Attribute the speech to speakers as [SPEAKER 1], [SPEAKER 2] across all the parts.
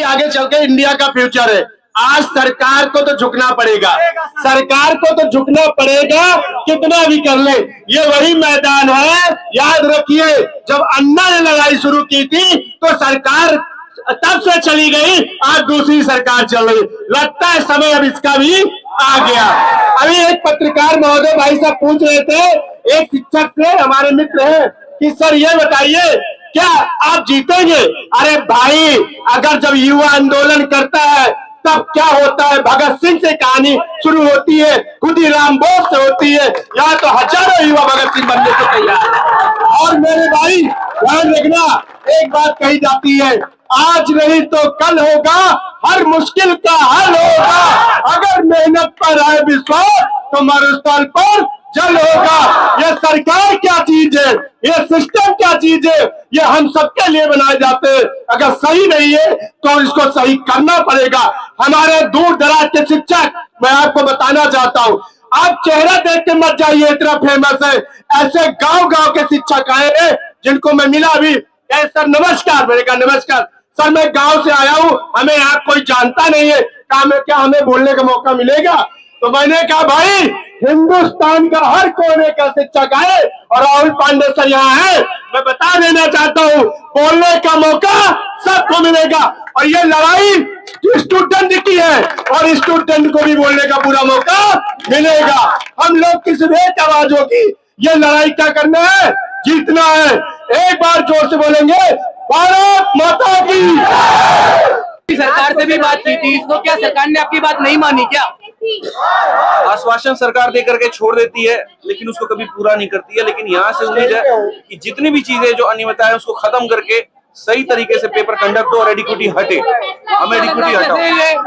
[SPEAKER 1] आगे चल के इंडिया का फ्यूचर है। आज सरकार को तो झुकना पड़ेगा, सरकार को तो झुकना पड़ेगा, कितना भी कर ले। ये वही मैदान है, याद रखिए, जब अन्ना ने लड़ाई शुरू की थी तो सरकार तब से चली गई, आज दूसरी सरकार चल रही। लगता है समय अब इसका भी आ गया। अभी एक पत्रकार महोदय भाई साहब पूछ रहे थे एक शिक्षक से, हमारे मित्र हैं, कि सर ये बताइए क्या आप जीतेंगे? अरे भाई, अगर जब युवा आंदोलन करता है तब क्या होता है, भगत सिंह से कहानी शुरू होती है, खुदीराम बोस से होती है, यहाँ तो हजारों युवा भगत सिंह बनने को तैयार है। और मेरे भाई ध्यान रखना, एक बात कही जाती है, आज नहीं तो कल होगा, हर मुश्किल का हल होगा। अगर मेहनत पर है विश्वास तो मरुस्थल पर जल होगा। ये सरकार क्या चीज है, ये सिस्टम क्या चीज है, ये हम सबके लिए बनाए जाते हैं। अगर सही नहीं है तो इसको सही करना पड़ेगा। हमारे दूर दराज के शिक्षक, मैं आपको बताना चाहता हूँ, आप चेहरा देख के मत जाइए, इतना फेमस है। ऐसे गांव गांव के शिक्षक आए हैं जिनको मैं मिला अभी, सर नमस्कार, मैंने कहा नमस्कार सर, मैं गांव से आया हूं, हमें यहाँ कोई जानता नहीं है, क्या हमें बोलने का मौका मिलेगा? तो मैंने कहा भाई, हिंदुस्तान का हर कोने का शिक्षक है और राहुल पांडे सर यहाँ है। मैं बता देना चाहता हूँ, बोलने का मौका सबको मिलेगा। और ये लड़ाई स्टूडेंट की है और स्टूडेंट को भी बोलने का पूरा मौका मिलेगा। हम लोग की सिर्फ एक आवाज होगी, ये लड़ाई क्या करना है, जीतना है। एक बार जोर से बोलेंगे, भारत माता की।
[SPEAKER 2] सरकार से भी बात की थी, इसको क्या सरकार ने आपकी बात नहीं मानी क्या?
[SPEAKER 3] आश्वासन सरकार दे करके छोड़ देती है, लेकिन उसको कभी पूरा नहीं करती है। लेकिन यहाँ से उम्मीद है कि जितनी भी चीजें जो अनियमितता है उसको खत्म करके सही तरीके से पेपर कंडक्ट हो और एडिक्विटी हटे। हमें एडिक्विटी हटाओ।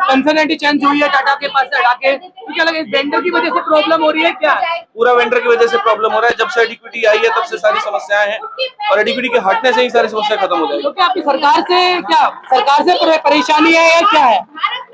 [SPEAKER 2] कंसर्नेटी चेंज हुई है टाटा के पास से हटा के, तो क्या लगे वेंडर की वजह से प्रॉब्लम हो रही है क्या?
[SPEAKER 3] पूरा वेंडर की वजह से प्रॉब्लम हो रहा है। जब से एडिक्विटी आई है तब से सारी समस्याएं हैं और एडिक्विटी के हटने से ही सारी समस्या खत्म हो जाएगी।
[SPEAKER 2] तो क्या आपकी सरकार से परेशानी है या क्या है?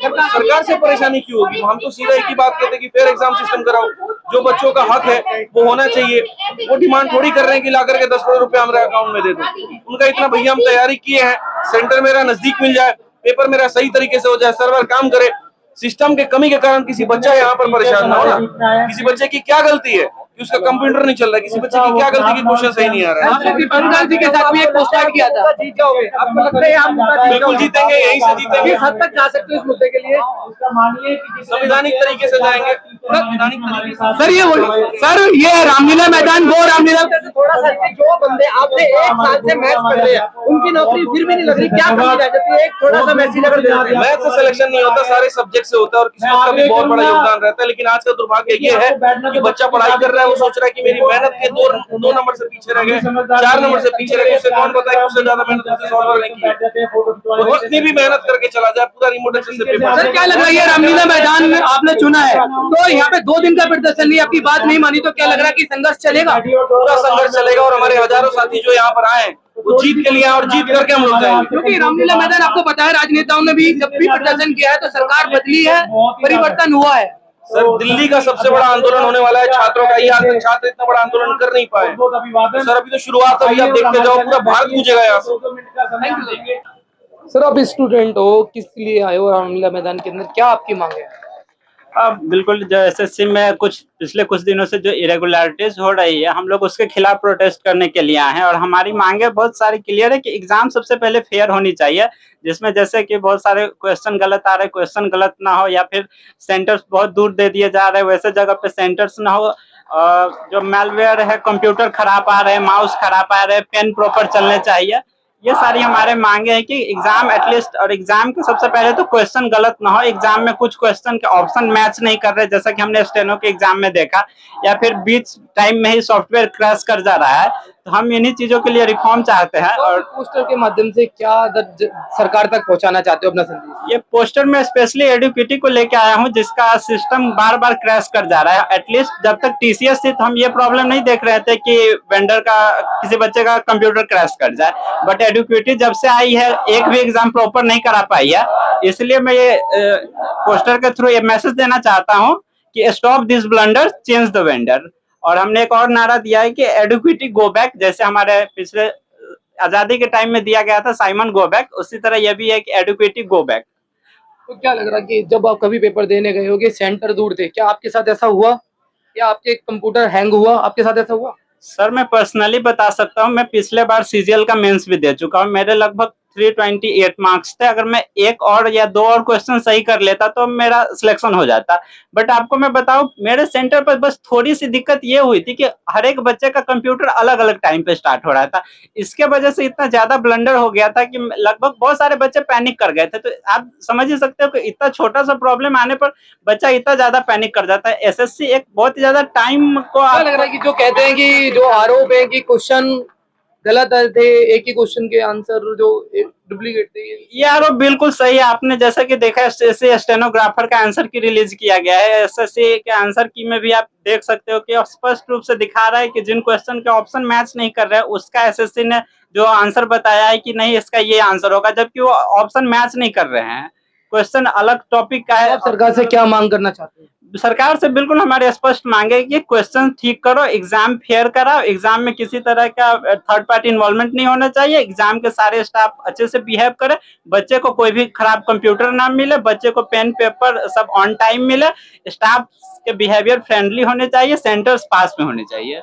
[SPEAKER 3] सरकार से परेशानी क्यों होगी? हम तो सीधा एक ही बात कहते हैं कि फेयर एग्जाम सिस्टम कराओ। जो बच्चों का हक है वो होना चाहिए। वो डिमांड थोड़ी कर रहे हैं कि ला करके 10 करोड़ रुपए हमारे अकाउंट में दे दो। उनका इतना भैया हम तैयारी किए हैं, सेंटर मेरा नजदीक मिल जाए, पेपर मेरा सही तरीके से हो जाए, सर्वर काम करे। सिस्टम के कमी के कारण किसी बच्चा यहाँ पर परेशान ना हो ना। किसी बच्चे की क्या गलती है कि उसका कंप्यूटर नहीं चल रहा है? किसी बच्चे की क्या गलती की क्वेश्चन सही नहीं आ रहा है?
[SPEAKER 2] आपने दीपांकर गांधी के साथ भी एक पोस्ट ऐड किया था, जीत जाओगे? आपको लगता है हम
[SPEAKER 3] बिल्कुल जीतेंगे, यहीं से जीतेंगे।
[SPEAKER 2] किस हद तक जा सकते हैं इस मुद्दे के लिए?
[SPEAKER 3] संवैधानिक तरीके से जाएंगे, संवैधानिक तरीके से।
[SPEAKER 2] सर ये रामलीला मैदान, वो रामलीला थोड़ा सा, जो बंदे आपसे एक साल से मैच कर रहे हैं उनकी नौकरी फिर भी नहीं लग रही, क्या कमी रह जाती है? एक थोड़ा सा मैच अगर देते हैं।
[SPEAKER 3] मैथ से सिलेक्शन नहीं होता, सारे सब्जेक्ट से होता है और किस्मत का भी बहुत बड़ा योगदान रहता है। लेकिन आज का दुर्भाग्य ये है कि बच्चा पढ़ाई कर रहा है, वो सोच रहा है कि मेरी मेहनत के दो नंबर से पीछे रह गए, 4 नंबर से पीछे रह गए, उसे कौन बताए कि उससे ज्यादा मेहनत उससे सॉल्वर ने की है। वो कितनी भी मेहनत करके चला जाए, पूरा रिमोट एक्सेस से पेपर।
[SPEAKER 2] सर क्या लग रहा है, रामलीला मैदान में आपने चुना है तो यहाँ पे 2 दिन का प्रदर्शन नहीं, आपकी बात नहीं मानी, तो क्या लग रहा है कि संघर्ष चलेगा?
[SPEAKER 3] पूरा संघर्ष चलेगा और हमारे हजारों साथी जो यहाँ पर आए वो जीत के लिए और जीत करके हम लोग जाएंगे।
[SPEAKER 2] क्योंकि रामलीला मैदान आपको पता है, राजनेताओं ने भी जब भी प्रदर्शन किया है तो सरकार बदली है, परिवर्तन हुआ है।
[SPEAKER 3] सर दिल्ली का सबसे बड़ा आंदोलन होने वाला है छात्रों का, ये आज तक छात्र इतना बड़ा आंदोलन कर नहीं पाए। तो सर अभी तो शुरुआत है, आप देखते जाओ, पूरा भारत पूछेगा यहाँ से।
[SPEAKER 2] सर आप स्टूडेंट हो, किस लिए आए हो रामलीला मैदान के अंदर, क्या आपकी मांग है?
[SPEAKER 4] बिल्कुल, जो एसएससी में पिछले कुछ दिनों से जो इरेगुलरिटीज हो रही है, हम लोग उसके खिलाफ प्रोटेस्ट करने के लिए आए हैं। और हमारी मांगे बहुत सारी क्लियर है कि एग्जाम सबसे पहले फेयर होनी चाहिए, जिसमें जैसे कि बहुत सारे क्वेश्चन गलत आ रहे हैं, क्वेश्चन गलत ना हो, या फिर सेंटर्स बहुत दूर दे दिए जा रहे हैं, वैसे जगह पे सेंटर्स ना हो। जो मैलवेयर है, कंप्यूटर खराब आ रहे हैं, माउस खराब आ रहे हैं, पेन प्रॉपर चलने चाहिए। ये सारी हमारे मांगे हैं कि एग्जाम एटलीस्ट, और एग्जाम के सबसे पहले तो क्वेश्चन गलत ना हो। एग्जाम में कुछ क्वेश्चन के ऑप्शन मैच नहीं कर रहे, जैसा कि हमने स्टेनो के एग्जाम में देखा, या फिर बीच टाइम में ही सॉफ्टवेयर क्रैश कर जा रहा है। तो हम इन्हीं चीजों के लिए रिफॉर्म चाहते हैं। और
[SPEAKER 2] पोस्टर के माध्यम से क्या सरकार तक पहुंचाना चाहते हो अपना संदेश?
[SPEAKER 4] ये पोस्टर में स्पेशली एडुकेटी को लेके आया हूँ, जिसका सिस्टम बार बार क्रैश कर जा रहा है। एटलीस्ट जब तक टीसीएस थी तो हम ये प्रॉब्लम नहीं देख रहे थे कि वेंडर का, किसी बच्चे का कंप्यूटर क्रैश कर जाए, बट एडुकेटी जब से आई है एक भी एग्जाम प्रॉपर नहीं करा पाई है। इसलिए मैं ये पोस्टर के थ्रू ये मैसेज देना चाहता हूँ कि stop this blunder, change the vendor. और हमने एक और नारा दिया है कि एडुकेटी गो बैक, जैसे हमारे पिछले आजादी के टाइम में दिया गया था साइमन गो बैक, उसी तरह यह भी एक एडुकेटिव गो बैक।
[SPEAKER 2] तो क्या लग रहा है कि जब आप कभी पेपर देने गए होगे, सेंटर दूर थे, क्या आपके साथ ऐसा हुआ या आपके कंप्यूटर हैंग हुआ, आपके साथ ऐसा हुआ?
[SPEAKER 4] सर मैं पर्सनली बता सकता हूँ, मैं पिछले बार सीजीएल का मेंस भी दे चुका हूँ, मेरे लगभग 328 मार्क्स थे। अगर मैं एक और या दो और क्वेश्चन सही कर लेता तो मेरा सिलेक्शन हो जाता। बट आपको मैं बताऊं, मेरे सेंटर पर बस थोड़ी सी दिक्कत ये हुई थी कि हर एक बच्चे का कंप्यूटर अलग अलग टाइम पे स्टार्ट हो रहा था। इसके वजह से इतना ज्यादा ब्लंडर हो गया था कि लगभग बहुत सारे बच्चे पैनिक कर गए थे। तो आप समझ ही सकते हो कि इतना छोटा सा प्रॉब्लम आने पर बच्चा इतना ज्यादा पैनिक कर जाता है। एसएससी एक बहुत ही ज्यादा टाइम को
[SPEAKER 2] क्या लग रहा है कि जो कहते हैं कि जो आरोप है कि क्वेश्चन गलत थे, एक ही क्वेश्चन के आंसर जो डुप्लीकेट थे,
[SPEAKER 4] ये आरोप बिल्कुल सही है। आपने जैसा कि देखा एसएससी स्टेनोग्राफर का आंसर की रिलीज किया गया है, एसएससी के आंसर की में भी आप देख सकते हो कि स्पष्ट रूप से दिखा रहा है कि जिन क्वेश्चन के ऑप्शन मैच नहीं कर रहे हैं उसका एसएससी ने जो आंसर बताया है कि नहीं इसका ये आंसर होगा, जबकि वो ऑप्शन मैच नहीं कर रहे हैं, क्वेश्चन अलग टॉपिक का है।
[SPEAKER 2] आप सरकार से क्या मांग करना चाहते हैं?
[SPEAKER 4] सरकार से बिल्कुल हमारे स्पष्ट मांगे कि क्वेश्चन ठीक करो, एग्जाम फेयर कराओ, एग्जाम में किसी तरह का थर्ड पार्टी इन्वॉल्वमेंट नहीं होना चाहिए, एग्जाम के सारे स्टाफ अच्छे से बिहेव करे, बच्चे को कोई भी खराब कंप्यूटर ना मिले, बच्चे को पेन पेपर सब ऑन टाइम मिले, स्टाफ के बिहेवियर फ्रेंडली होने चाहिए, सेंटर्स पास में होने चाहिए।